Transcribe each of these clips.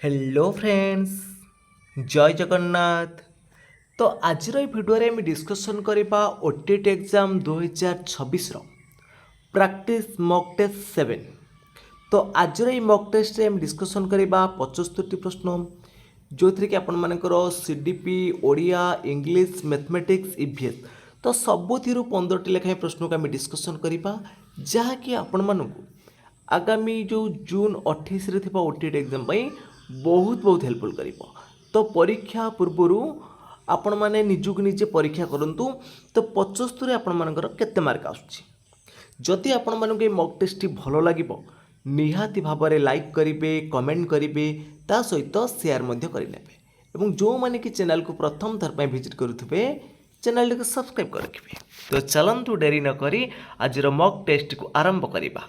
Hello friends, जय जगन्नाथ। तो आज भिडियो में डिस्कसन करवा OTT exam 2026 practice mock test 7। तो आज मॉक टेस्ट रे डिस्कसन करवा 75 प्रश्न जो थी कि आपण मानकर CDP Odia English mathematics EVS. तो सबुथि 15 लेखाएं प्रश्न को आम डिस्कसन करवा जहाँकि आपण मानक आगामी जो जून 28 ओटीटी एग्जाम बहुत बहुत हेल्पफुल कर। तो परीक्षा पूर्वर आपण मैंने निजुक निजे परीक्षा करूँ तो 75 आपण मानकर केते मार्क आसुची। जदि आपण मानक मॉक टेस्ट भल लगे निहाती भाव में लाइक करेंगे, कमेंट करेंगे, ता सहित शेयर करें। जो मैंने कि चैनल को प्रथम थर पर विजिट करुवे चैनल को सब्सक्राइब कर रखिए। तो चलतु डेरी नक आज मॉक टेस्ट को आरंभ करवा।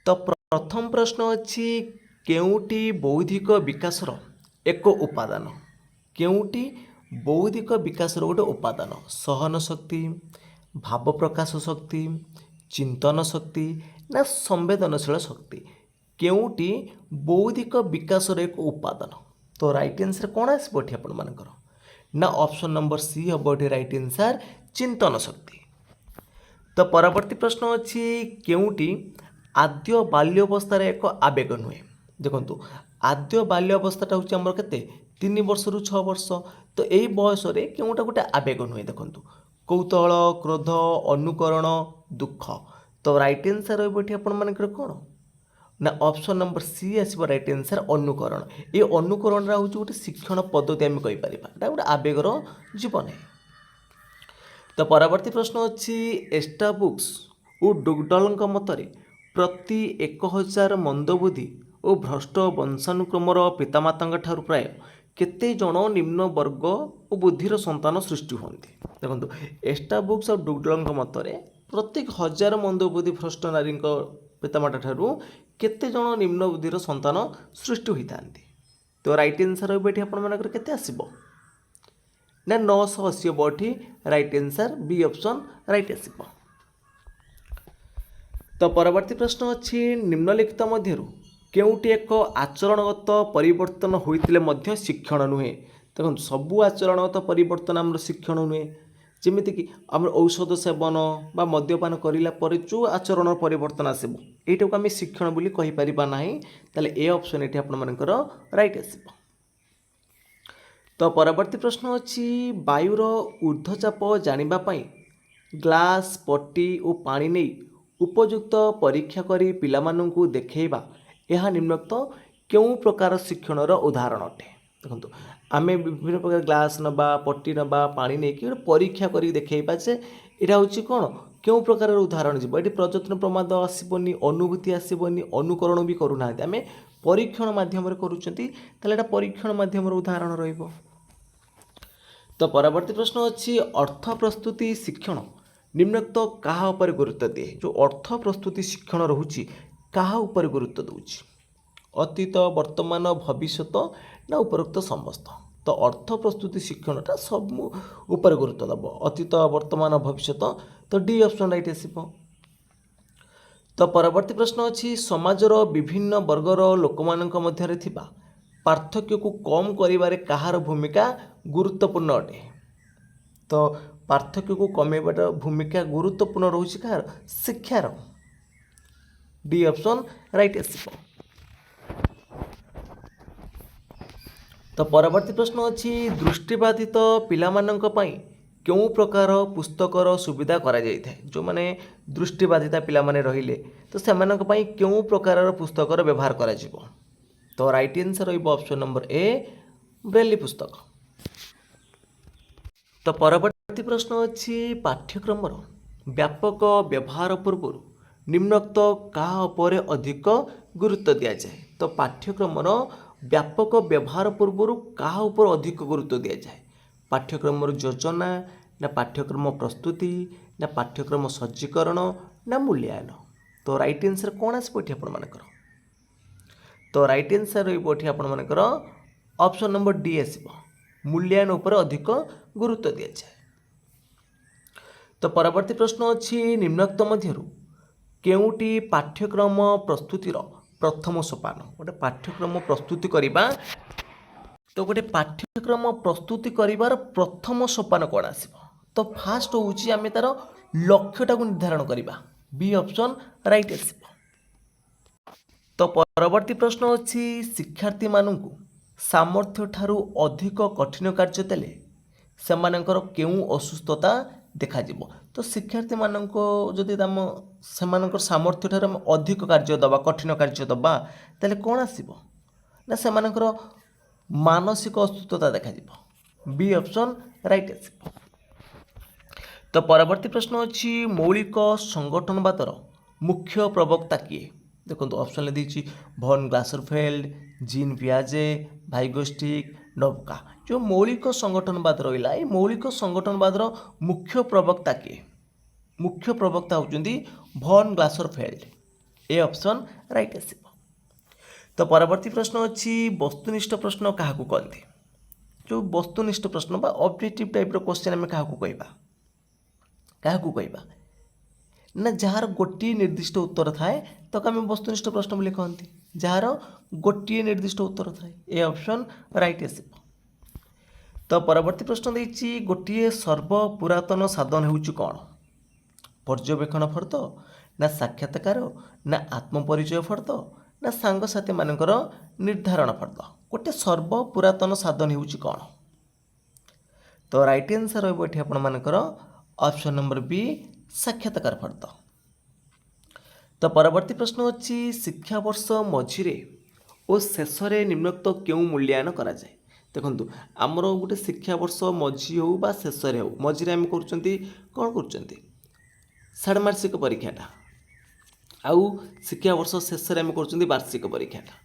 तो प्रथम प्रश्न अच्छी केउटी बौद्धिक विकासर एक उपादान। केउटी बौद्धिक विकासर गोटे उपादान सहन शक्ति, भाव प्रकाश शक्ति, चिंतन शक्ति ना संवेदनशील शक्ति। केउटी बौद्धिक विकासर एक उपादान। तो राइट आंसर कौन आसो आपण मानकर ना ऑप्शन नंबर सी हम ये राइट आंसर चिंतन शक्ति। तो परवर्ती प्रश्न अच्छी केउटी आद्य बाल्यवस्थार एक आवेग नुहे। देखो आद्य बाल्यवस्था हूँ आमर के 3 वर्ष रु 6 वर्ष। तो यही बयस केउटा गोटे आवेग नुहे। देखो कौतूहल, क्रोध, अनुकरण, दुख। तो राइट आंसर रही आपण मानकर कौन ना ऑप्शन नंबर सी आसो राइट आंसर अनुकरण। ये अनुकरण हूँ गोटे शिक्षण पद्धति आम कहीपर गोटे आवेगर जीवन है। तो परवर्ती प्रश्न अच्छी एस्टा बुक्स और डुगडल मतर प्रति 1000 मंदबुद्धि और भ्रष्ट वंशानुक्रमर पितामाता ठारू प्राय केते जन निम्न वर्ग और बुद्धिर संतान सृष्टि होती। देखो एस्टा बुक्स और डुगडल मतर प्रत्येक 1000 मंदबुद्धि भ्रष्ट नारी पितामाता ठारू केते जन निम्न बुद्धिर संतान सृष्टि होता। तो राइट आंसर ये आपण मानकर केते आसीबो ना 980 बठी right answer B option right आसीबो। तो परवर्ती प्रश्न अच्छी निम्नलिखित मध्यरु केउटी एक आचरणगत परिवर्तन होइतिले मध्य शिक्षण नुहे। देखो सबू आचरणगत परिवर्तन आम शिक्षण नुहे। जमीती कि आम औषध सेवन बा मद्यपान करिला परे जो आचरण परिवर्तन आसबो एटा को आम शिक्षण बोली कहि परिबा नाही। ताले ए ऑप्शन एठी आपण मानकर राइट आसीबो। तो परवर्ती प्रश्न अच्छी वायुर ऊर्ध्वचाप जानिबा पई ग्लास, पट्टी और पानी नहीं उपयुक्त परीक्षा करी पिलामानंकु देखेबा यह निम्नलिखित क्यों प्रकार शिक्षणर उदाहरण अटे। देखो आम विभिन्न प्रकार ग्लास नबा, पट्टी नबा, पानी नहीं कि परीक्षा करी देखेबा जे यहाँ हूँ कौन क्यों प्रकार उदाहरण जीव। ये प्रयत्न प्रमाद आसबनी, अनुभूति आसबनी, अनुकरण भी करूना आम परीक्षण मध्यम करुँच परीक्षण मध्यम उदाहरण रहिबो। तो परवर्ती प्रश्न अच्छी अर्थ प्रस्तुति शिक्षण निम्नलिखित क्या उपर गुरुत्व दिए। जो अर्थ प्रस्तुति शिक्षण रोचे क्या उपर गुरुत्व दूची अतीत, वर्तमान, भविष्यत ना उपरोक्त समस्त। तो अर्थ प्रस्तुति शिक्षणटा सब उपर गुरुत्व दब अतीत, वर्तमान, भविष्यत। तो डी ऑप्शन राइट आसीबो। तो परवर्ती प्रश्न अच्छी समाजर विभिन्न वर्गर लोक मानक मध्यरे थिबा पार्थक्य को कम करिबारे कहार भूमिका गुरुत्वपूर्ण अटे। तो पार्थक्य को कमेबार भूमिका गुरुत्वपूर्ण रोचे कहार शिक्षार। डी ऑप्शन राइट आसीबो। तो परवर्ती प्रश्न अच्छी दृष्टिबाधित पिलामानंक पई क्यों प्रकार पुस्तकर सुविधा करा जाय थाए। जो माने दृष्टिबाधिता पिला माने रहिले तो सेमानंक पई क्यों प्रकार पुस्तकर व्यवहार करा जिवो। तो राइट आंसर रहिबो ऑप्शन नंबर ए ब्रेली पुस्तक। तो परवर्ती प्रश्न अच्छी पाठ्यक्रम व्यापक व्यवहार पूर्व निम्नोक्त क्या उपर अधिक गुरुत्व दि जाए। तो पाठ्यक्रम व्यापक व्यवहार पूर्व क्या उपर अधिक गुरुत्व दि जाए। पाठ्यक्रम योजना ना पाठ्यक्रम प्रस्तुति ना पाठ्यक्रम सज्जीकरण ना मूल्यांकन। तो राइट आंसर कौन आसो आपण मानकर। तो राइट आंसर रही आपण मानकर ऑप्शन नंबर डी आसो मूल्यांकन उपर अधिक गुरुत्व दि जाए। तो परवर्ती प्रश्न अच्छी निम्नोक्त मध्यरु केउटी पाठ्यक्रम प्रस्तुतिर प्रथम सोपान गोटे पाठ्यक्रम प्रस्तुति करवा तो गोटे पाठ्यक्रम प्रस्तुति करिवार प्रथम सोपान कौन आसिब तो फास्ट होउची आमे तार लक्ष्यटा को निर्धारण करवा बी ऑप्शन राइट आसिब। तो परवर्ती प्रश्न अच्छी शिक्षार्थी मानू सामर्थ्य ठारू अधिक कठिन कार्य देले सेमानंकर केउं असुस्थता देखा जिवो तो शिक्षार्थी मानक जदि आम सेमानकर सामर्थ्य ठारू आम अधिक कार्य दबा कठिन कार्य दबा ताले कौन आसिबो ना सेमानकर मानसिक असुस्थता देखा जिवो बी ऑप्शन राइट आसिबो। तो परवर्ती प्रश्न अच्छी मौलिक संगठनवादर मुख्य प्रवक्ता किए देखो ऑप्शन दीजिए भन ग्लासरफेल्ड जीन पियाजे भाइगोस्टिक नोबका जो मौलिक संगठनवाद रहा है मौलिक संगठनवादर मुख्य प्रवक्ता किए मुख्य प्रवक्ता होती भन ग्लासरफेल्ड ए ऑप्शन राइट आसिब। तो परवर्ती प्रश्न अच्छी वस्तुनिष्ठ प्रश्न क्या कहते जो वस्तुनिष्ठ प्रश्न बा ऑब्जेक्टिव टाइप क्वेश्चन आम क्या कहवा ना जार गोटे निर्दिष्ट उत्तर थाए तो आम वस्तुनिष्ठ प्रश्न बोली कहती जार गोटे निर्दिष्ट उत्तर थाए ए ऑप्शन राइट आसिब। तो परवर्ती प्रश्न देछि गोटे सर्वपुरातन साधन होउछि कौन पर्यवेक्षण फर्द ना साक्षात्कार ना आत्मपरिचय फर्द ना सांगसाथी मानकर निर्धारण फर्द गोटे सर्वपुरातन साधन होउछि कौन तो राइट आंसर रहइबो एठी आपण मानकर ऑप्शन नंबर बी साक्षात्कार फर्द। तो परवर्ती प्रश्न अच्छी शिक्षा वर्ष मझिरे और शेष निम्नोक्त क्यों मूल्यांकन करा जाए देखो आमर गोटे शिक्षा वर्ष मझी हो बा शेष हो मझिरे आम कौन कर षाण्मासिक परीक्षाटा आउ शिक्षा वर्ष शेष आम कर वार्षिक परीक्षाटा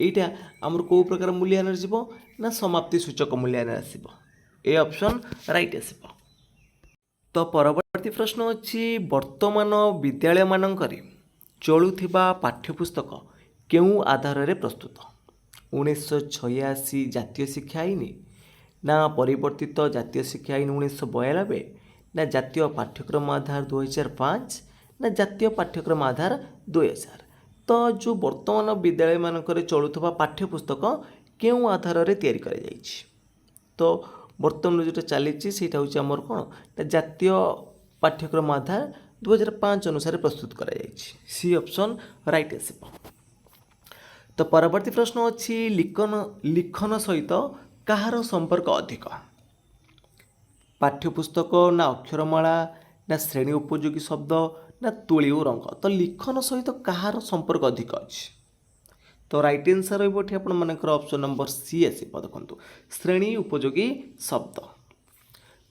यहीटा आमर कौ प्रकार मूल्यांकन जीव ना समाप्ति सूचक मूल्यांकन आसब ए ऑप्शन राइट आसब। तो परवर्ती प्रश्न अच्छी वर्तमान विद्यालय मानकरे चलुथिबा पाठ्यपुस्तक केउं आधार रे प्रस्तुत 1986 जातीय शिक्षा आईन ना परिवर्तित जातीय शिक्षा आईन 1992 ना जातीय पाठ्यक्रम आधार 2005 ना जातीय पाठ्यक्रम आधार 2000 तो जो वर्तमान विद्यालय मानकरे चलुथिबा पाठ्यपुस्तक केउं आधार रे तैयारी करा जायछि तो बर्तमान जो चली आमर कौन जातीय पाठ्यक्रम आधार 2005 अनुसार प्रस्तुत करा सी ऑप्शन राइट आसिब। तो परवर्ती प्रश्न अच्छी लिखन सहित कहार संपर्क अधिक पाठ्यपुस्तक ना अक्षरमाला ना श्रेणी उपयोगी शब्द ना तुली और रंग तो लिखन सहित कहार संपर्क अधिक अच्छी तो राइट आंसर रही आप ऑप्शन नंबर सी आसब देखो श्रेणी उपयोगी शब्द।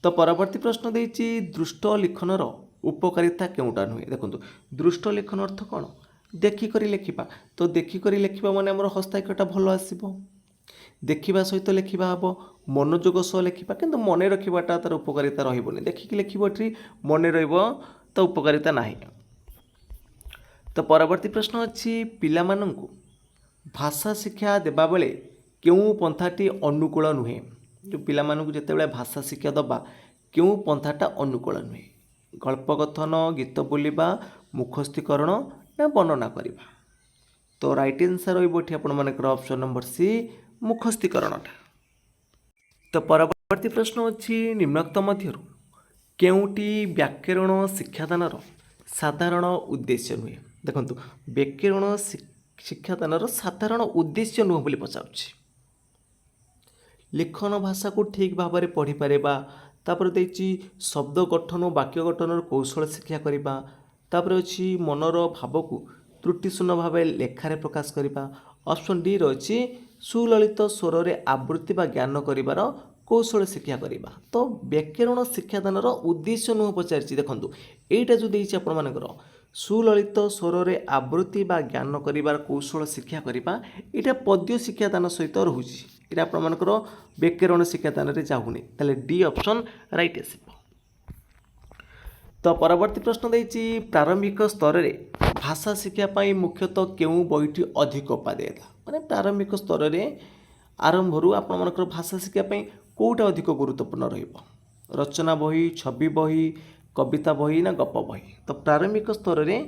तो परवर्ती प्रश्न देछि दृष्ट लिखनर उपकारिता केउटा नुहे देखो दृष्ट लिखन अर्थ कौन देखिक लिखा तो देखिक लिखा माने आमर हस्ताक्षरटा भल आसब देखा सहित लिखा हम मनोयोग सह लिखा कि मन रखाटा तार उपकारिता रही देखिक लिखे मन तो उपकारिता ना। तो परवर्ती प्रश्न अच्छी पिला मानंकु भाषा शिक्षा देबा बेले केउं पंथाटी अनुकूल नुहे जो पिला मानंकु जेतेबेले भाषा शिक्षा दबा केउं पंथाटा अनुकूल नुहे गल्पकथन गीत बोलिबा मुखस्थीकरण ना वर्णना करवा तो राइट आंसर रही आपण मानकर ऑप्शन नंबर सी मुखस्थीकरणटा। तो परवर्ती प्रश्न अच्छी निम्नोक्त मध्यरु केउंटी व्याकरण शिक्षादानर साधारण उद्देश्य नुहे देखो व्याकरण शिक्षादानर साधारण उद्देश्य नुह बोली पचारुछि लिखन भाषा को ठीक भाव में पढ़ी पारिबा तापर देछि शब्द गठन वाक्य गठन कौशल शिक्षा करवा तापर अछि मनर भाव को त्रुटिशून्य भाव लेखारे प्रकाश करवा ऑप्शन डी रही सुललित स्वर रे आवृत्ति बा ज्ञान करिवार कौशल शिक्षा करवा तो व्याकरण शिक्षादानर उद्देश्य नुह पचारि देखो एटा जो देछि आपण मानकर सुललित स्वर रे आवृत्ति बा ज्ञान करिवार कौशल शिक्षा करवा एटा पद्य शिक्षादान सहित रहुछि एटा आपण मानकर व्याकरण शिक्षादान रे जाहुनी ताले डी ऑप्शन राइट आसिब। तो परवर्ती प्रश्न देछि प्रारंभिक स्तर रे भाषा शिक्षा पाई मुख्यतः केउं बहिटी अधिक उपादेय माने प्रारंभिक स्तर रे आरंभ आपण मानकर भाषा शिक्षा पाई कोउटा अधिक गुरुत्वपूर्ण रहिबो रचना बही छवि बही कविता बही ना गप बही तो प्रारंभिक स्तर रे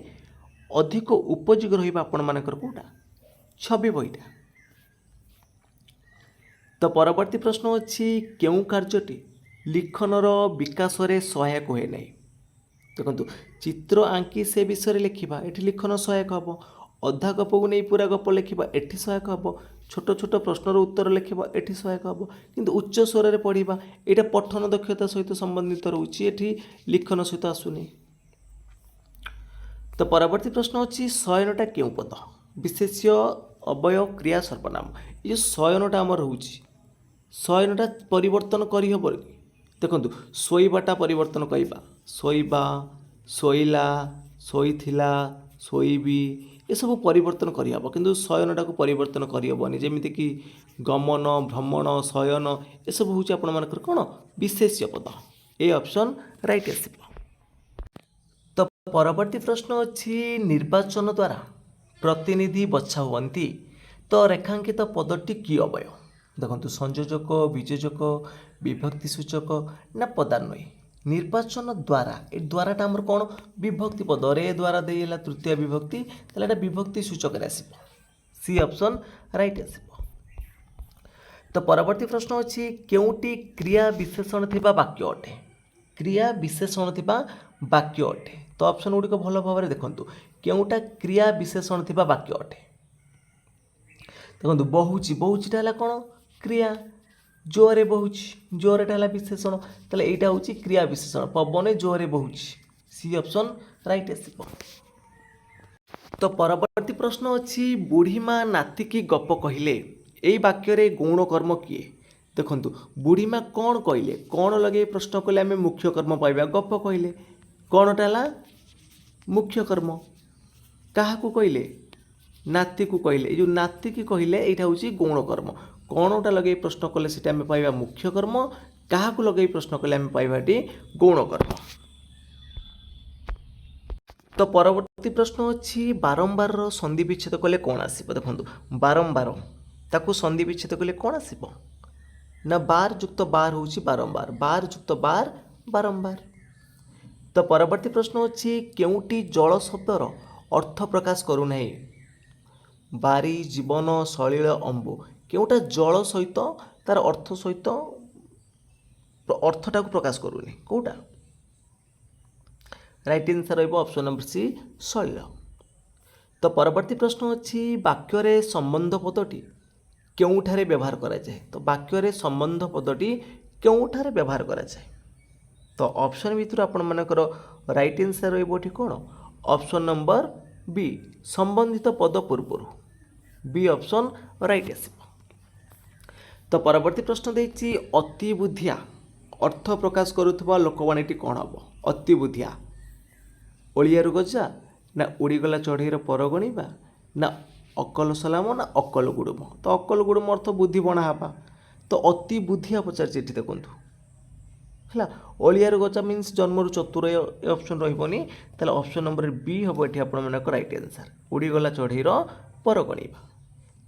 अधिक उपयोगी रहिबा आपण मानकर कोउटा छवि बहीटा। तो परवर्ती प्रश्न अच्छी केउं कार्यटी लिखनर विकास रे सहायक हुए नहीं। देखो चित्र आंकी से विषय लिखा ये लिखन सहायक हम। अधा गप को नहीं पूरा गप लिखा ये सहायक हम। छोट छोट प्रश्नर उत्तर लिखा ये सहायक हम। किंतु उच्च स्वर में पढ़ा यहाँ पठन दक्षता सहित संबंधित रोचे ये लिखन सहित आसुनी। तो परवर्ती प्रश्न अच्छी शयनटा क्यों पद विशेष्य अवय क्रिया सर्वनाम। ये शयनटा आम रोचे शयनटा परिवर्तन करहब कि देखो शोइबाटा परिवर्तन कहवा शोइबा शोइला शोइथिला शोइबी ये सब परिवर्तन करहब किंतु शयनटा को परिवर्तन करहबनी जमीक गमन भ्रमण शयन ये सब हूँ आपण मानकर कौन विशेष्य पद। ए ऑप्शन राइट आसब। तो परवर्ती प्रश्न अच्छी निर्वाचन द्वारा प्रतिनिधि बछा हुअन्ति तो रेखांकित पदटी कि अवय। देखो संयोजक वियोजक विभक्ति सूचक ना पदान्वयी। निर्वाचन द्वारा ए द्वाराटा आमर कौन विभक्ति पद रे द्वारा देला तृतीय विभक्ति ताले विभक्ति सूचक आसब। सी ऑप्शन राइट आसब। तो परवर्ती प्रश्न अच्छी केउटी क्रिया विशेषण थिबा वाक्य अटे। क्रिया विशेषण थिबा वाक्य अटे। तो ऑप्शन गुड़िक भल भाव में देखूँ केउटा क्रिया विशेषण थिबा वाक्य अटे। देखो बहुची बहुचीटा है कौन क्रिया जोरे बहुची जोरेटा है विशेषण ताले एटा होची क्रिया विशेषण पवन जोरे बहुची। सी ऑप्शन राइट आसब। तो परवर्ती प्रश्न अच्छी बुढ़ीमा नाती की गप कहले यही वाक्य गौण कर्म किए। देखो बुढ़ीमा कौन कहले कौन लगे प्रश्न कले आम मुख्य कर्म पाइबा गप कहले कौनटा है मुख्य कर्म क्या कहले नाती को कहले जो नाती की कहले यहाँ हूँ गौण कर्म कौनटा लगे प्रश्न कले से आम पाइबा मुख्य कर्म क्या लगे प्रश्न कले आम पाइबाटी गौण कर्म। तो परवर्ती प्रश्न अच्छी बारंबार संधि विच्छेद कले कौन आसब। देखो बारंबार ताकू संधि विच्छेद कले कौन आसब ना बार युक्त बार हूँ बारंबार बार युक्त बार बारंबार। तो परवर्ती प्रश्न अच्छी केउटी जल शब्दर अर्थ प्रकाश करूना बारी जीवन सलिल अंबु केउटा जल सहित तार अर्थ सहित अर्थटा को प्रकाश करूनी कौटा राइट आंसर रहिबो ऑप्शन नंबर सी सलिल। तो परवर्ती प्रश्न अच्छी वाक्य संबंध पदटी केउठारे व्यवहार करा जाए। तो वाक्य संबंध पदटी केउठारे व्यवहार करा जाए। तो ऑप्शन भितर आपण मानकर राइट आंसर रहिबो कौन ऑप्शन नंबर बी संबंधित पद पूर्व बी ऑप्शन राइट आसब। तो परवर्ती प्रश्न देछि अति बुद्धिया अर्थ प्रकाश करुवा लोकवाणी कौन हम। अति बुद्धिया ओलियारू गजा ना उड़ीगला चढ़ईर पर गणिबा ना अकल सलाम ना अकल गुड़ुम। तो अकल गुड़ुम अर्थ बुद्धि बणा हाँ। तो अति बुद्धिया पचार देखूँ है ओलियारू गजा मीन्स जन्मर चतुर ऑप्शन रही ऑप्शन नंबर बी हम ये आप राइट आंसर उड़ीगला चढ़ईर पर गणिबा।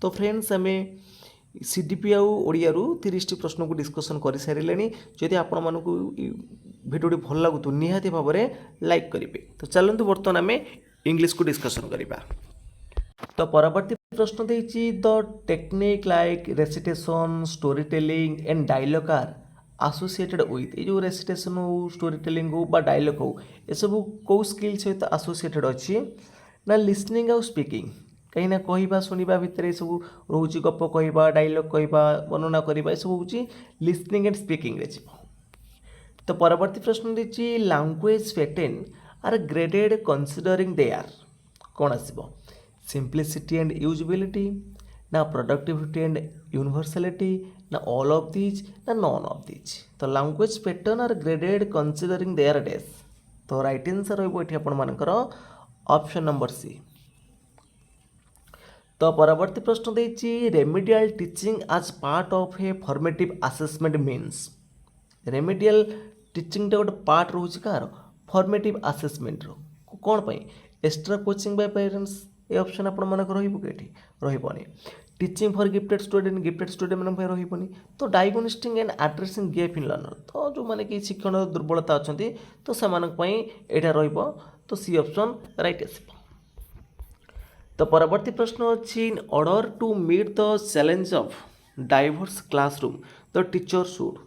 तो फ्रेंड्स आम सीडीपी आड़ियारू 30 प्रश्न को डिस्कसन कर सारे। जदि आपण मानक भिडियो भल लगुत निहाती भाव में लाइक करेंगे। तो चलते बर्तमान आम इंग्लिश को डिस्कसन करवा। तो परवर्ती प्रश्न देछि the technique like recitation story telling and dialogue are associated with ये जो रेसिटेशन हो स्टोरी टेलिंग हो बा डायलॉग हो ये सब कौ स्किल सहित एसोसिएटेड अच्छी ना लिसनिंग आउ स्पीकिंग कहीं कहवा शुणा भितर सब रोचे गप कहवा डायलॉग कहवा वर्णना करवा ये सब हूँ लिसनिंग एंड स्पीकिंग रे। तो परवर्ती प्रश्न देछि language pattern are graded considering they are कौन आसब सिंप्लिसिटी एंड यूजिबिलिटी ना प्रोडक्टिविटी एंड यूनिवर्सलिटी ना ऑल ऑफ दीज ना नॉन ऑफ दीज। तो language pattern are graded considering their days. तो राइट आंसर रही आपर ऑप्शन नंबर सी। तो परवर्ती प्रश्न देछि remedial teaching is part of a formative assessment means remedial teaching गोटे पार्ट रोचे कार फॉर्मेटिव असेसमेंट कौन पाई एक्स्ट्रा कोचिंग बाय पेरेंट्स ये ऑप्शन आपण मानक रही टीचिंग फॉर गिफ्टेड स्टूडेंट मान रही। तो diagnosing and addressing gap in learner तो जो मैंने कि शिक्षण दुर्बलता अच्छा तो से यहाँ रही। तो सी ऑप्शन राइट आसब। तो परवर्ती प्रश्न अच्छी in order to meet the challenge of diverse classroom the teacher should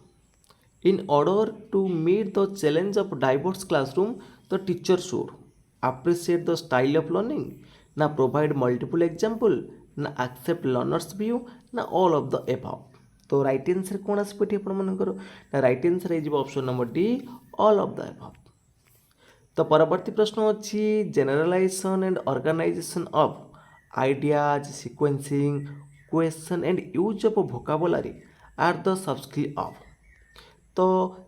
in order to meet the challenge of diverse classroom the teacher should appreciate the style of learning na provide multiple example na accept learners view na all of the above तो right answer कौन आसपे आपंकर ना right answer हो option number D all of the above तो परवर्ती प्रश्न अच्छी generalisation and organisation of ideas sequencing question and use of vocabulary are the sub skill of तो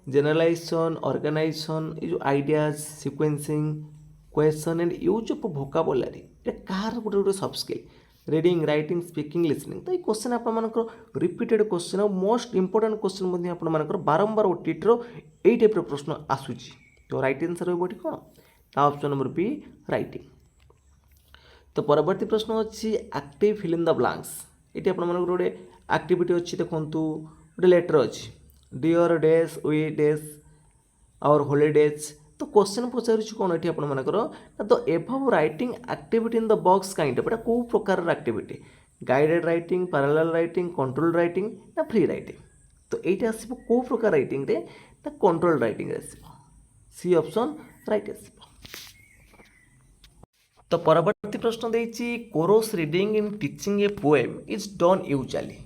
जेनरलाइजेशन ऑर्गेनाइजेशन ये जो ideas sequencing question and use of vocabulary ये कहार गोटे गोटे sub skill reading writing speaking listening तो ये question आपर रिपीटेड क्वेश्चन और मोस्ट इंपोर्टेंट क्वेश्चन आपर बारंबार ओटीटीर यही टाइप प्रश्न आसूची तो राइट आंसर हो कौन ना ऑप्शन नंबर बी राइटिंग तो परवर्ती प्रश्न अच्छी active fill in the blanks ये आप गोटे एक्टिविटी अच्छी देखूँ गोटे लेटर अच्छी dear days we days our holidays तो क्वेश्चन पचार कौन ये आपर the above writing activity in the box kind of कौ प्रकार activity guided writing parallel writing control writing ना फ्री राइटिंग तो ये आसो कौ प्रकार राइटिंग रे ना कंट्रोल राइटिंग आसो सी ऑप्शन राइट आसो तो परवर्ती प्रश्न देती chorus reading in teaching a poem is done usually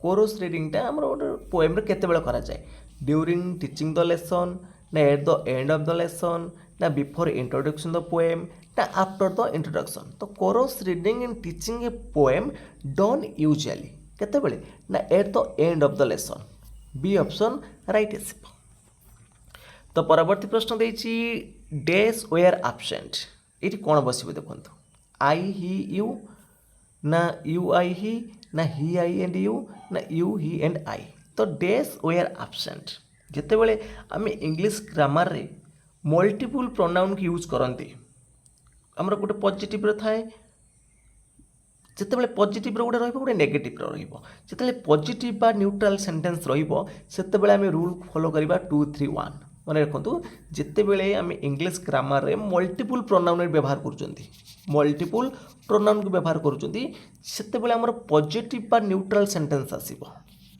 chorus रीडिंगटा आम गोटे पोएम केतबेले करा जाए ड्यूरिंग टीचिंग द लेसन ना at the end of the lesson ना बिफोर इंट्रोडक्शन द पोएम ना आफ्टर द इंट्रोडक्शन तो chorus reading in teaching a poem done usually केतबेले ना at the end of the lesson B option right आसो तो परवर्ती प्रश्न देती डेज वेयर एब्सेंट ये कौन बस देखो आई ही यू ना यू आई ही ना ही आई एंड यू ना यू ही एंड आई तो डेज वेयर एब्सेंट जितेबाला आम इंग्लीश ग्रामर रे मल्टीपल प्रोनाउन की यूज करते आमर गोटे पॉजिटिव थाए जितेबाला पॉजिटिव गोटे रोटे नेगेटिव रोते पॉजिटिव बा न्यूट्रल सेंटेंस रोते आम रूल फॉलो करवा 2 3 1 मन रखु जितेबाला आम इंग्लीश ग्रामर रे मल्टीपल प्रोनाउन व्यवहार कर मल्टीपल प्रोनाउन को व्यवहार करते आमर पॉजिटिव बा न्यूट्रल सेंटेंस आसो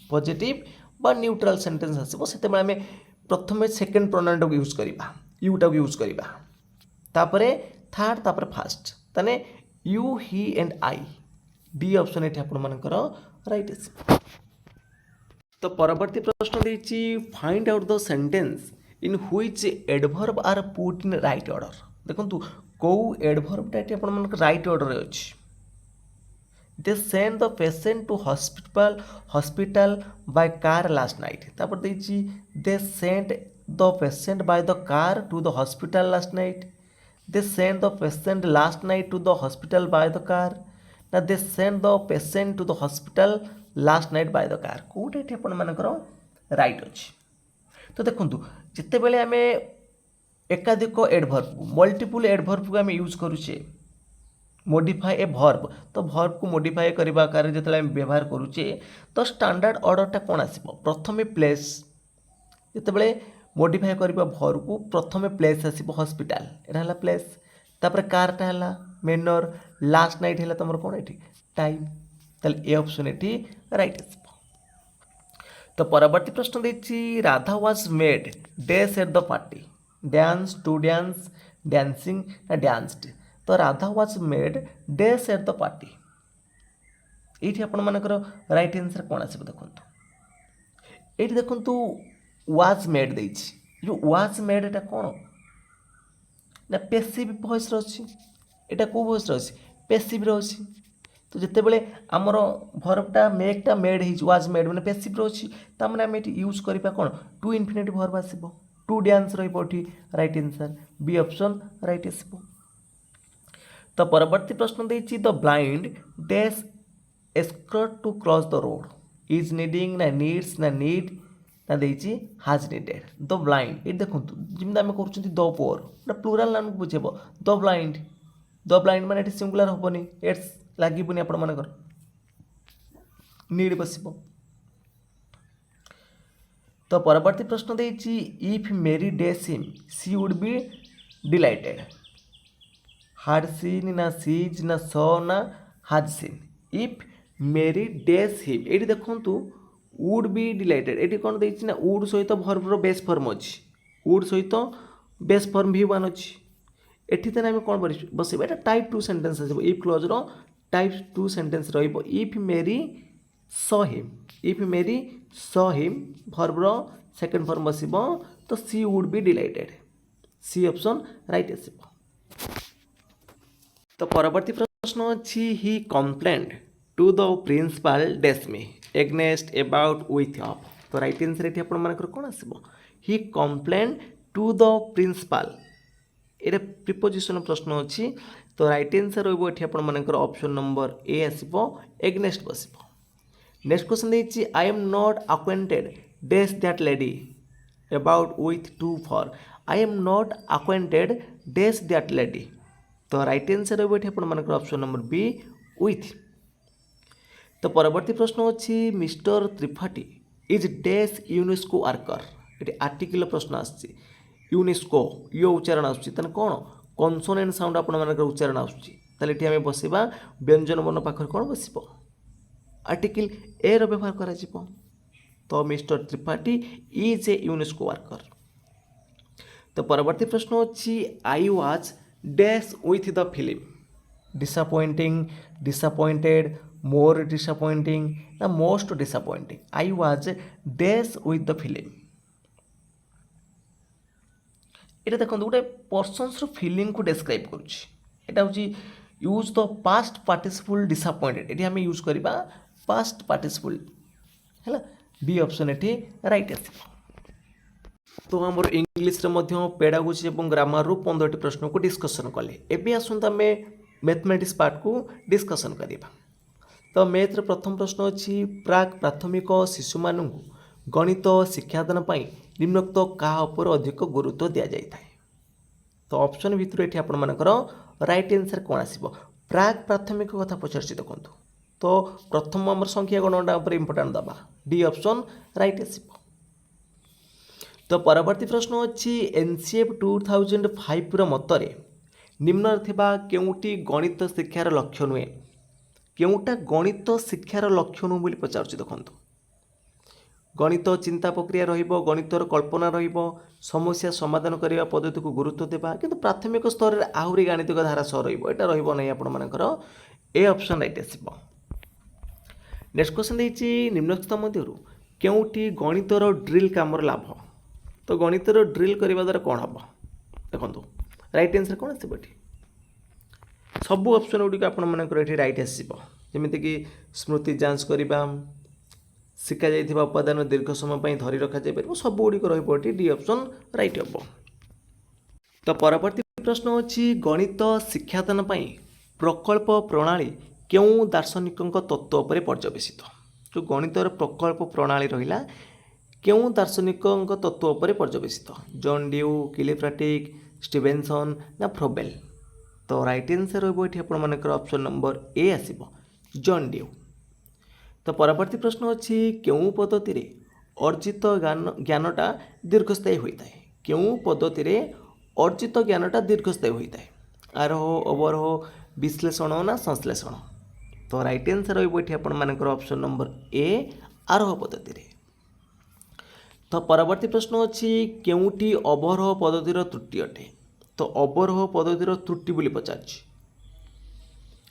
पॉजिटिव बा न्यूट्रल सेंटेंस आसो से आम प्रथम सेकेंड प्रोनाउन टाक यूज करवा यू टाक यूज करवा तापरे थर्ड तापरे फास्ट ताने you he and I D option ये आपर राइट आस तो परवर्ती प्रश्न देती find out the sentence in which adverb are put in right order देखो कौ एडवर्बटा ये आप राइट ऑर्डर अच्छी they send the patient to hospital by car last night तापर देती they send the patient by the car to the hospital last night they send the patient last night to the hospital by the car ना they send the patient to the hospital last night by the car कौटा ये आपर right अच्छी तो देखो जिते बेले आम एकाधिक एडवर्ब मल्टीपल एडवर्ब को आम यूज करुचे मॉडिफाई ए भर्ब तो भर्ब को मॉडिफाई करने आकार जो व्यवहार करुचे तो स्टैंडर्ड ऑर्डरटा कौन आसो प्रथम प्लेस जितेबाला मॉडिफाई करवा भर्ब को प्रथम प्लेस आसो हॉस्पिटल यहाँ प्लेस तापर कारटा है मेनर लास्ट नाइट है तुम कौन ये टाइम ताल ए ऑप्शन ये राइट आसो तो परवर्ती प्रश्न देती Radha was made dash at the party dance to dance dancing ना डांस्ड तो Radha was made dash at the party ये आपर राइट आंसर कौन आस देखो ये देखो वाज मेड देती जो वाज मेड एटा कौन ना पेसिव वॉइस अच्छी एटा कौ वॉइस अच्छी पेसिव अच्छी तो जितेबाला आमर भर्बटा मेकटा मेड वाज मेड मैंने पेसिव अच्छी तमें आम ये यूज करवा कौन टू इनफिनिटिव भर्ब आसो टू डांस रही right answer B option right आसो तो परवर्ती प्रश्न देती the blind dash escort to cross the road is needing ना नीड्स ना नीड ना देती हाज नीडेड द ब्लाइंड ये देखो जमी आम कर द पुअर प्लूराल नाम बुझेब द ब्लाइंड मैंने सिंगुलर हेनी एड्स लगभग आपण मानकर नीड बस तो परवर्ती प्रश्न देती if Mary dash him she would be delighted had seen ना sees ना saw ना had seen. If Mary dash him, ଏଠି ଦେଖନ୍ତୁ would be delighted, ଏଠି କ'ଣ ଦେଇଛି ନା would ସହିତ ଭର୍ବର ବେସ୍ ଫର୍ମ ଅଛି, would ସହିତ ବେସ୍ ଫର୍ମ V1 ଅଛି। ଏଠି ତାହେଲେ ଆମେ କ'ଣ ବସିବା, ଏଇଟା ଟାଇପ୍ 2 ସେଣ୍ଟେନ୍ସ ଆସିବ। ଇଫ୍ କ୍ଲୋଜ୍ର ଟାଇପ୍ 2 ସେଣ୍ଟେନ୍ସ ରହିବ if Mary saw him, if Mary saw him ଭର୍ବର ସେକେଣ୍ଡ ଫର୍ମ ବସିବ ତ she would be delighted, C option right ଆସିବ। ତ ପରବର୍ତ୍ତୀ ପ୍ରଶ୍ନ ଅଛି he complained to the principal dash me against about with of. ତ ରାଇଟ୍ ଆନ୍ସର୍ ଏଠି ଆପଣମାନଙ୍କର କ'ଣ ଆସିବ, he complained to the principal. ଏଇଟା ପ୍ରିପୋଜିସନ୍ ପ୍ରଶ୍ନ ଅଛି। ତ ରାଇଟ୍ ଆନ୍ସର୍ ରହିବ ଏଠି ଆପଣମାନଙ୍କର ଅପସନ୍ ନମ୍ବର ଏ ଆସିବ, ଏଗନେଷ୍ଟ ବସିବ। ନେକ୍ସଟ କ୍ୱେଶ୍ଚନ୍ ଦେଇଛି I am not acquainted dash that lady about with to for, I am not acquainted dash that lady। तो राइट आंसर है एठी अपन मानकर ऑप्शन नंबर बी with। तो परवर्ती प्रश्न अछि mister Tripathi is dash UNESCO worker, एठी आर्टिकल प्रश्न आछि। यूनेस्को यो उच्चारण आछि तने कोन कॉन्सोनेंट साउंड अपन मानकर उच्चारण आछि, तले एठी हमें बसिबा व्यंजन वर्ण पाखर कोन बसिबो आर्टिकल ए रो व्यवहार करा जिवो। तो mister Tripathi is a UNESCO worker. तो परवर्ती प्रश्न अच्छी I was dash with the film, disappointing, disappointed, more disappointing ना most disappointing. I was dash with the film, ये देखो गोटे पर्सन्स फिलिंग को डिस्क्राइब करुँच। Use the past participle disappointed, ये आम यूज करवा पास्ट पार्टिसिपल है, बी ऑप्शन एटी राइट आसिब। तो आमर इंग्लिश रे मध्य पेडागोजी और ग्रामर रू 15टी प्रश्न को डिस्कसन कले। एबे आसंता आम मैथमेटिक्स पार्ट को डिस्कसन करिबा। तो मैथ रे प्रथम प्रश्न अछि प्राक प्राथमिक शिशु मानू गणित शिक्षादान पई निम्नोक्त का उपर अधिक गुरुत्व दिया जाय थाए। तो ऑप्शन भितर एठी आपण मानकर राइट आंसर कोन आसीबो, प्राक प्राथमिक कथा पचारछि देखंतु। तो प्रथम आमर संख्या गणना पर इंपोर्टेंट दबा, डी ऑप्शन राइट आसीबो। तो परवर्ती प्रश्न अच्छी एनसीएफ 2005 मतरे निम्न थिबा केउटी गणित शिक्षार लक्ष्य नुहे, केउटा गणित शिक्षार लक्ष्य नु बोली पचारछि देखंतु। गणित चिंता प्रक्रिया रहिबो, गणितर कल्पना रहिबो, समस्या समाधान करिया पद्धति को गुरुत्व देबा, किंतु प्राथमिक स्तर रे आहुरी गाणितिक धारा सह रहिबो, एटा रहिबो नै आपण मानकर ए ऑप्शन राइट आसीबो। नेक्स्ट क्वेश्चन देछि निम्नलिखित मध्यरु केउटी गणितर ड्रिल कामर लाभ। तो गणितर ड्रिल करबा द्वारा कोन हबो देखंतु, राइट आंसर कोन आसीबो एठी, सब ऑप्शन गुडी को आपण मानकर एठी राइट आसीबो। जेमिति कि स्मृति जांच करबा, शिखा जाइथिबा उपादान दीर्घ समय पई धरि रखा जाय परबो, सब गुडी को रहबो एठी डी ऑप्शन राइट हबो। तो परवर्ती प्रश्न अछि गणित शिक्षादान पई प्रकल्प प्रणाली केउ दार्शनिकଙ୍କ तत्व पर पर्यवेसित। जो गणितर प्रकल्प प्रणाली रहिला केउ दार्शनिकଙ୍କ तत्व पर पर्यवेसित, जॉन ड्यू, किलिप्राटिक, स्टीवेनसन ना फ्रोबेल। तो राइट आंसर रहबो एठी आपण मानकर ऑप्शन नंबर ए आसीबो, जॉन ड्यू। तो परवर्ती प्रश्न अछि केउ पद्धति रे अर्जित ज्ञानटा दीर्घस्थायी होइताय, केउ पद्धति रे अर्जित ज्ञानटा दीर्घस्थायी होइताय, आरोह अवरोह विश्लेषण ना संश्लेषण। तो राइट आंसर रहिबो एठी आपण मानकर ऑप्शन नंबर ए आरोह पद्धति रे। तो परवर्ती प्रश्न अछि केउटी अवरोह पद्धतिर त्रुटि अटे। तो अवरोह पद्धतिर त्रुटि बोली पचारछि,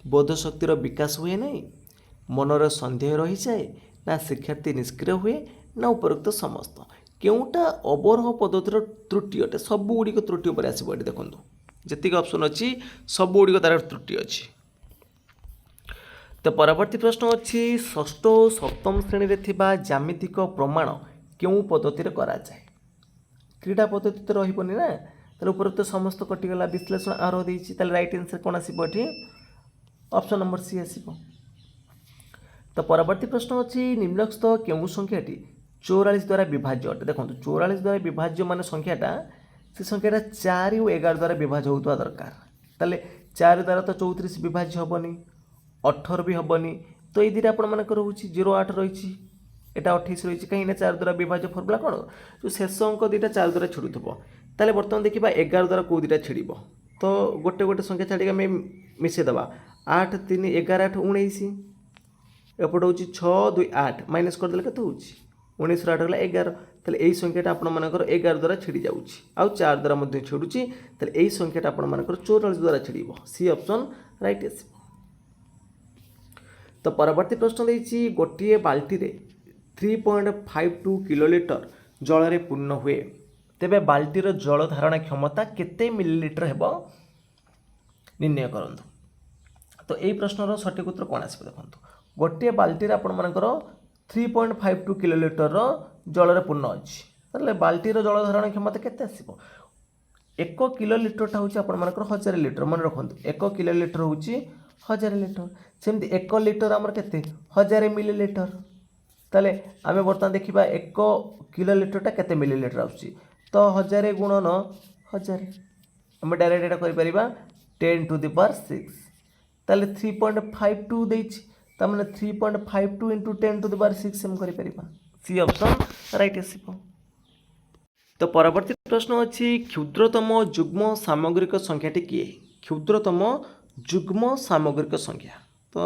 बोध शक्तिर विकास हुए नहीं, मनर सन्देह रही जाए ना, शिक्षार्थी निष्क्रिय हुए ना, उपरोक्त समस्त। केउटा अवरोह पद्धतिर त्रुटि अटे, सब गुड़िक त्रुटि उपर आसीबो एठी देखंतु, जतिक ऑप्शन अछि सब गुड़िक तार त्रुटि अछि। तो परवर्ती प्रश्न अच्छी षष्ठ और सप्तम श्रेणी रे थिबा ज्यामितिक प्रमाण केउ पद्धति रे करा जाए। क्रीडा पद्धति तो रहिबोनी ना, तार ऊपर तो समस्त कटिगला, विश्लेषण आरो देछि, ताले राइट आंसर कोन आसीबो एठी ऑप्शन नंबर सी आसीबो। तो परवर्ती प्रश्न अच्छी निम्नलिखित केउ संख्याटी 44 द्वारा विभाज्य अटे। देखंतु 44 द्वारा विभाज्य माने संख्याटा से संख्याटा 4 और 11 द्वारा विभाज्य होउतवा दरकार। ताले 4 द्वारा तो 34 विभाज्य हबनी, 18 भी हेनी। तो ये दुटा आपण मानक रोचे 08 रही, यहाँ 28 रही, कहीं 4 द्वारा विभाज्य फर्मुला कौन, जो शेष अंक दुटा 4 द्वारा छिड़ुव। ताले बर्तमान देखा 11 द्वारा कौ दुटा छिड़, तो गोटे गोटे संख्या छाड़ी आम मिसेदेवा 8 3 11 8 19 एपटे हूँ 6 2 8 माइनस करदे के 19 8 गला 11 ताले यही संख्याटा आपंकर 11 द्वारा छिड़ी जाऊँगी आउ 4 द्वारा छिड़ुची ताले यही संख्याटा आपंकर 44 द्वारा छिड़ सी ऑप्शन राइट आस। तो परवर्ती प्रश्न देती गोटे बाल्टी 3.52 किलोलीटर जल रे पूर्ण हुए तेबे बाल्टीर जल धारण क्षमता केते मिलीलीटर हेबो निर्णय करंतु। तो यही प्रश्नर सठिक उत्तर कौन आसो देखो गोटे बाल्टी आपर 3.52 किलोलीटर जल रे पूर्ण अच्छी ताहले बाल्टीर जल धारण क्षमता केते आसीबो 1 किलोलीटरटा हूँ आपर 1000 लिटर मन रखु 1 किलोलीटर हूँ 1000 लिटर सेमती 1 लिटर आमर केते 1000 मिलीलीटर ताले आमे बर्तमान देखिबा 1 किलोलीटरटा केते मिलीलीटर आउची तो 1000 गुणन 1000 आम डायरेक्ट एटा करि परिबा 10 टू द पावर 6 ताले 3.52 देछि ता माने 3.52 इंटू 10 टू द पावर 6 हम करि परिबा सी ऑप्शन राइट आसीबो। तो परवर्ती प्रश्न अच्छी क्षुद्रतम जुग्म सामग्रिक संख्याटी किए क्षुद्रतम जुग्म सामग्रिक संख्या तो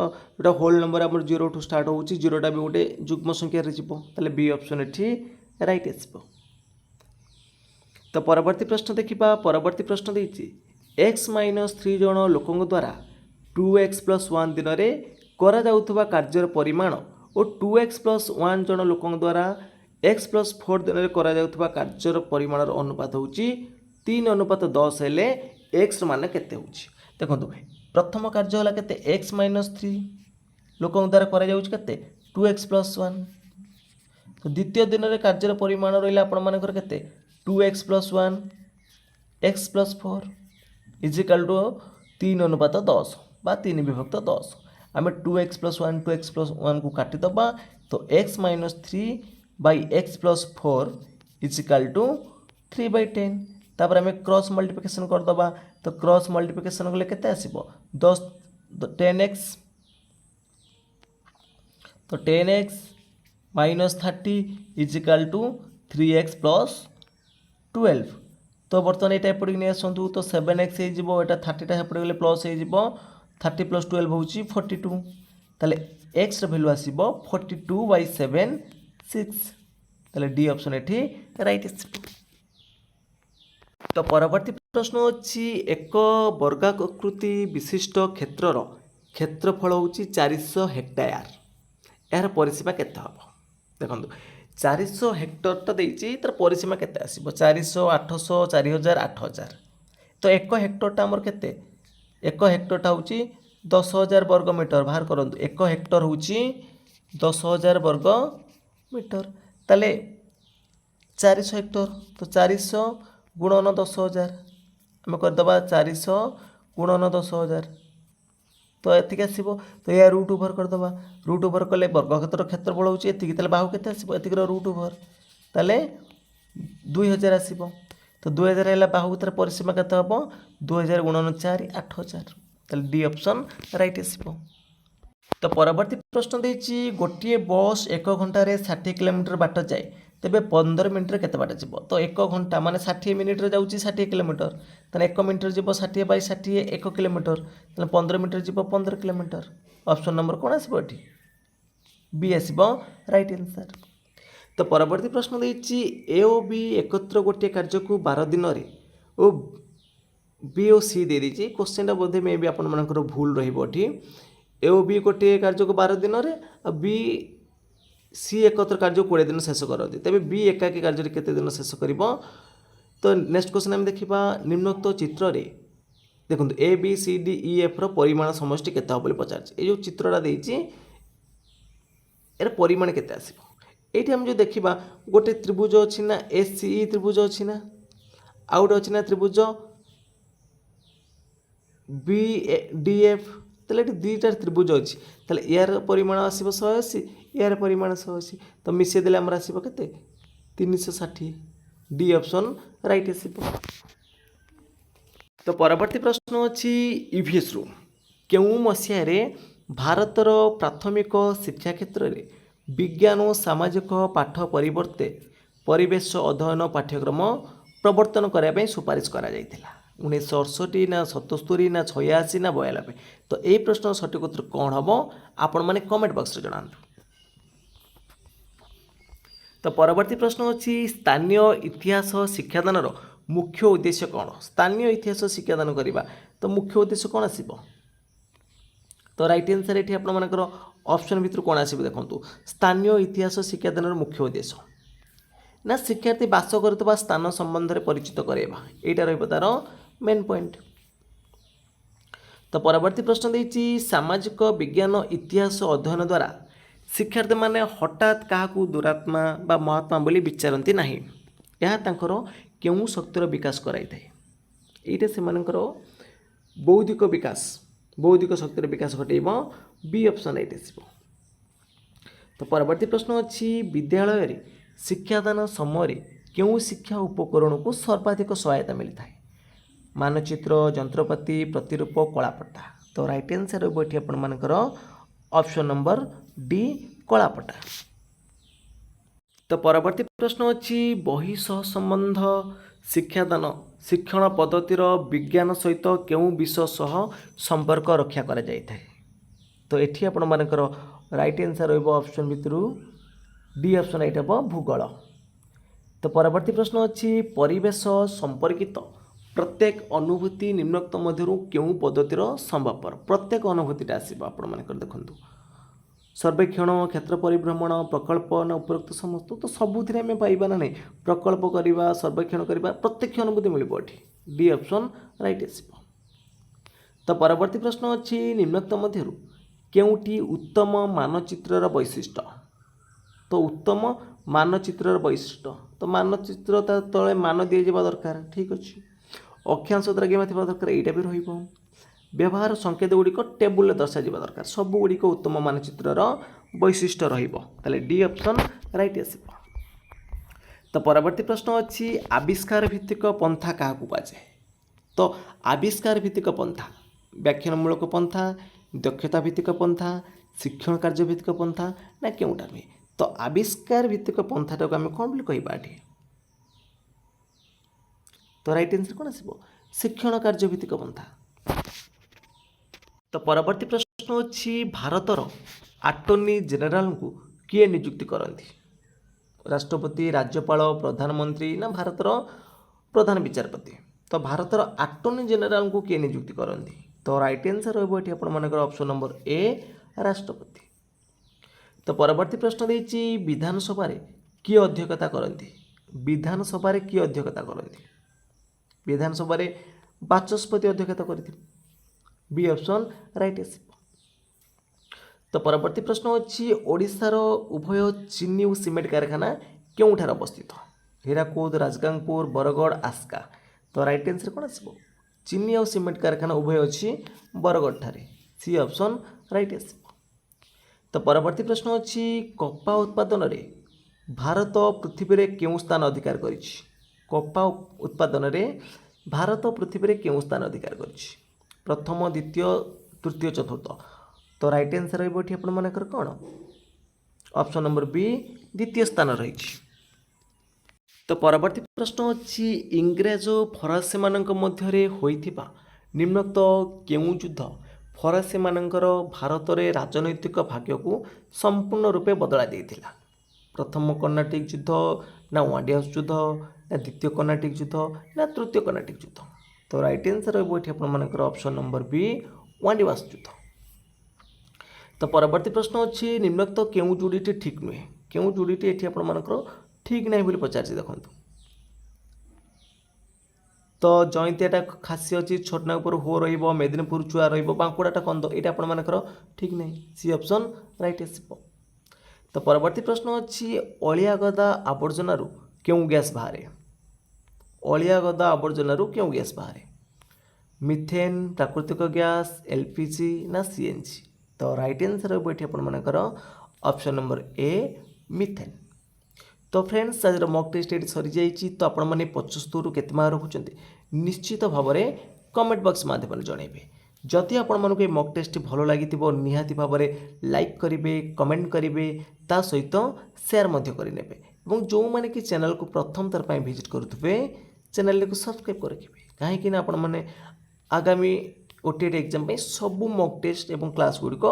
जो होल नंबर आम 0 टू स्टार्ट हो 0टा भी गोटे जुग्म संख्यार जी बी ऑप्शन ये राइट आसो। तो परवर्ती प्रश्न देखा परवर्ती प्रश्न देती x माइनस 3 जन लोकों द्वारा 2x प्लस 1 दिन में करा जाउथुबा कार्यर परिमाण और 2x प्लस 1 जन लोकों द्वारा x प्लस 4 दिन में करा जाउथुबा कार्यर परिमाण अनुपात हूँ 3:10 हेले x मान केते होउची देखो प्रथम कार्य है केते x माइनस 3 लोकों द्वारा करा जाउची केते 2x प्लस 1 तो द्वितीय दिन में कार्यर परिमाण रहा आपण मानकर केते 2x plus 1 x plus 4 equal to 3:10 बा 3 विभक्त 10 आम 2x प्लस 1 2x प्लस 1 को काटिदबा तो x minus 3 by x plus 4 equal to 3/10 तापर आम क्रॉस मल्टीप्लिकेशन करदबा तो क्रॉस मल्टीप्लिकेशन कले केते आसीबो 10 10x तो 10x minus 30 इजिकाल to 3x plus 12 तो बर्तमान यहाँ एपट नहीं आसतु तो 7x हो 30टा एपटे गले प्लस हो 30 प्लस 12 हूँ 42 ताले x भैल्यू आसब 42/7 6 ताले डी ऑप्शन ये राइट। तो परवर्ती प्रश्न अच्छी एक वर्गाकृति विशिष्ट क्षेत्रर क्षेत्रफल हूँ 400 हेक्टर यार परिसीमा केते हम देखो 400 हेक्टरटा देती तर परिसीमा केते आसीबो 400 800 4000 8000 तो 1 हेक्टरटा आमर केते 1 हेक्टरटा हूँ 10,000 वर्ग मीटर बाहर करंतु 1 हेक्टर हूँ 10,000 वर्ग मीटर ताले 400 हेक्टर तो 400 गुणन 10,000 आम करदबा 400 गुणन 10,000 तो ये आसो तो या रूट ओभर करदबा रूट ओभर कले वर्गक्षेत्र क्षेत्रफल हूँ ये बाहु के आसो रूट ओभर ताले 2000 आसो तो 2000 है बाहु तार परिसीमा केते हम 2000 गुणन 4 8000 ताले डी ऑप्शन राइट आसो। तो परवर्ती प्रश्न देती गोटे बस 1 घंटे 60 किलोमीटर बाट जाए तेबे 15 मिनट केते बाट जीव तो 1 घंटा माने 60 मिनिट रे जाउची 60 किलोमीटर ताने 1 मिनिट जीव 60/60 1 किलोमीटर ताने 15 मिनिट जीव 15 किलोमीटर ऑप्शन नंबर कौन आसीबो एठी बी आसीबो राइट आंसर। तो परवर्ती प्रश्न देती ए ओ बी एकत्र गोटे कार्य को 12 दिन रे ओ बी ओ सी दे दीची क्वेश्चन बोधे मे भी आपण मानकर भूल रहिबो एठी ए ओ बी गोटे कार्य को 12 दिन रे आ बी सी एकत्र कार्य 20 दिन शेष करती तेज बी एकाकी कार्य केते दिन शेष कर। तो नेक्स्ट क्वेश्चन आम देखा निम्नोक्त चित्र रे देखो A B C D E F परिमाण समष्टि केते हो पचार ये चित्रटा देती यार परिमाण केते आसीबो एठी हम जो देखा गोटे त्रिभुज अच्छी ना एस सी त्रिभुज अच्छी ना आउ गोटे अच्छी ना त्रिभुज बी डी एफ ताले दुईटा त्रिभुज अच्छी ताले यार परिमाण आसीबो 180 यार परिमाण 180 तो मिसे देले हमर आसीबो केते 360 डी ऑप्शन राइट आसीबो। तो परवर्ती प्रश्न अच्छी ईवीएस रु केउ मसिया रे भारतर प्राथमिक शिक्षा क्षेत्र में विज्ञान और सामाजिक पाठ परिवर्ते परिवेश अध्ययन पाठ्यक्रम प्रवर्तन करने सुपारिश करा जायतिला 1968 ना 77 ना 86 ना 92। तो यही प्रश्न सठिक उत्तर कौन हम आपण मैंने कमेंट बॉक्स रे जणातु। तो परवर्ती प्रश्न अच्छी स्थानीय इतिहास शिक्षादान मुख्य उद्देश्य कौन। स्थानीय इतिहास शिक्षादान करवा तो मुख्य उद्देश्य कौन आसब। तो राइट आंसर ये आपर ऑप्शन भितर कौन आसो देखो स्थानीय इतिहास शिक्षादान मुख्य उद्देश्य ना शिक्षार्थी बास कर स्थान संबंध में परिचित करवा यहाँ रही मेन पॉइंट। तो परवर्ती प्रश्न देती सामाजिक विज्ञान इतिहास अध्ययन द्वारा शिक्षार्थी माने हठात क्या दुरात्मा बा महात्मा बोली विचारती ना यह क्यों शक्तिर विकास कराई ये से बौद्धिक शक्तिर विकास घटेब बी ऑप्शन ये। तो परवर्ती प्रश्न अच्छी विद्यालय रे शिक्षादान समय क्यों शिक्षा उपकरण को सर्वाधिक सहायता मिलता है। मानचित्र जंत्रपाति प्रतिरूप कलापट्टा। तो राइट आंसर ये आपर ऑप्शन नंबर डी कलापट्टा। तो परवर्ती प्रश्न अच्छी बही सह संबंध शिक्षादान शिक्षण पद्धतिर विज्ञान सहित क्यों विषय सह संपर्क रक्षा करा जाय थाए। तो एठी आपण मानकर राइट आंसर रहइबो ऑप्शन भितरु डी ऑप्शन एटा भूगोल। तो परवर्ती प्रश्न अच्छी परिवेश संपर्कित प्रत्येक अनुभूति निम्नोक्त मध्यरु क्यों पद्धतिर संभवपर। प्रत्येक अनुभूतिटा आसीबो आपण मानकर देखंतु सर्वेक्षण क्षेत्र परिभ्रमण प्रकल्प ना उपरोक्त समस्त तो सबुथिरे आम पाइबा ना नहीं प्रकल्प करवा सर्वेक्षण करवा प्रत्यक्ष अनुभूति मिल डी ऑप्शन राइट आसब। तो परवर्ती प्रश्न अच्छी निम्नोक्त मध्यरु केउटी उत्तम मानचित्रर वैशिष्ट्य। तो उत्तम मानचित्रर वैशिष्ट्य तो मानचित्र तले मान दी जावा दरकार ठीक अच्छे अक्षांश द्राघिमा थी दरकार यहाँ भी रही व्यवहार संकेत गुड़िक टेबुल दर्शा जा दरकार सब गुड़िक उत्तम मानचित्रर वैशिष्ट्य रही डी ऑप्शन राइट आसब। तो परवर्ती प्रश्न अच्छी आविष्कार भित्तिक पंथा क्या कहुए। तो आविष्कार भित्तिक पंथा व्याख्यानमूलक पंथा दक्षता भित्तिक पंथा शिक्षण कार्य भित्तिक पंथा ना क्योंटा नुहे। तो आविष्कार भित्तिक पंथाटा को आम कौन बोली कहबा। तो राइट आंसर कौन आसब शिक्षण कार्य भित्तिक पंथा। तो परवर्ती प्रश्न अच्छी भारतर अटॉर्नी जनरल को किए नियुक्ति करती। राष्ट्रपति राज्यपाल प्रधानमंत्री ना भारतर प्रधान विचारपति। तो भारतर अटॉर्नी जनरल को किए नियुक्ति करती। तो राइट आंसर रही ऑप्शन नंबर ए राष्ट्रपति। तो परवर्ती प्रश्न देती विधानसभा किए अध्यक्षता करती। विधानसभा किए अध्यक्षता करती विधानसभा बाचस्पति अध्यक्षता करती बी ऑप्शन राइट आसब। तो परवर्ती प्रश्न अच्छी ओडिशार उभय चीनी और सीमेंट कारखाना क्योंठार अवस्थित। हीराकुद राजगांगपुर बरगढ़ आस्का। तो राइट आंसर कौन आसब चीनी और सीमेंट कारखाना उभय अच्छी बरगढ़ ठारे सी ऑप्शन राइट आसब। तो परवर्ती प्रश्न अच्छी कपा उत्पादन रे भारत पृथ्वी रे क्यों स्थान अधिकार करिछि। कपा उत्पादन रे भारत पृथ्वी रे क्यों स्थान अधिकार करिछि प्रथम द्वितीय तृतीय चतुर्थ। तो राइट आंसर रही आप कौन ऑप्शन नंबर बी द्वितीय स्थान रही। तो परवर्ती प्रश्न अच्छी इंग्रेज और फरासी मानक मध्य होइथिबा निम्नोक्त केउं युद्ध फरासी मानकर भारत में राजनैतिक भाग्य को संपूर्ण रूपे बदला देइथिला। प्रथम कर्णाटिक युद्ध ना वांडी हाउस युद्ध ना द्वितीय कर्णाटिक युद्ध ना तृतीय कर्णाटिक युद्ध। तो राइट आंसर रही आपर ऑप्शन नंबर बी वांडी हाउस युद्ध। तो परवर्ती प्रश्न अच्छी निम्नोक्त केउं जोड़ीटी ठीक नुहे केउं जोड़ीटी ये आपर ठीक नहीं बोली पचार देखूँ। तो जयंतियाटा खासी अच्छी छोटनागपुर हो रही मेदिनीपुर चुआ रही बांकुड़ाटा कंद ये आपर ठीक नहीं सी ऑप्शन राइट आसब। तो परवर्ती प्रश्न अच्छी अलिया गदा आवर्जन क्यों गैस बाहर। अलिया गदा आवर्जन क्यों गैस बाहर मिथेन प्राकृतिक गैस एलपीजी ना सीएनजी। तो राइट आंसर ये आपर ऑप्शन नंबर ए मिथेन। तो फ्रेंड्स आज मॉक टेस्ट ये सरी जाइए। तो आपण मैंने 75 रु केते मार्क रखुंट निश्चित भाव में कमेंट बॉक्स माध्यम जनइबे। जदि आपण मानक मॉक टेस्ट भल लगी निहाती भाव में लाइक करेंगे कमेंट करेंगे ता सहित शेयर करेंगे और जो मैंने कि चैनल को प्रथम थर पर विजिट करुवे चैनल को सब्सक्राइब कर रखिए कहीं आपण मैंने आगामी ओटीटी एग्जाम पे सब मॉक टेस्ट एवं क्लास गुड़िक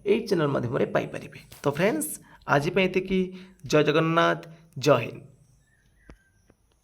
यही चैनल माध्यम पाइपर। तो फ्रेंड्स आज ये जय जगन्नाथ जय हिंद।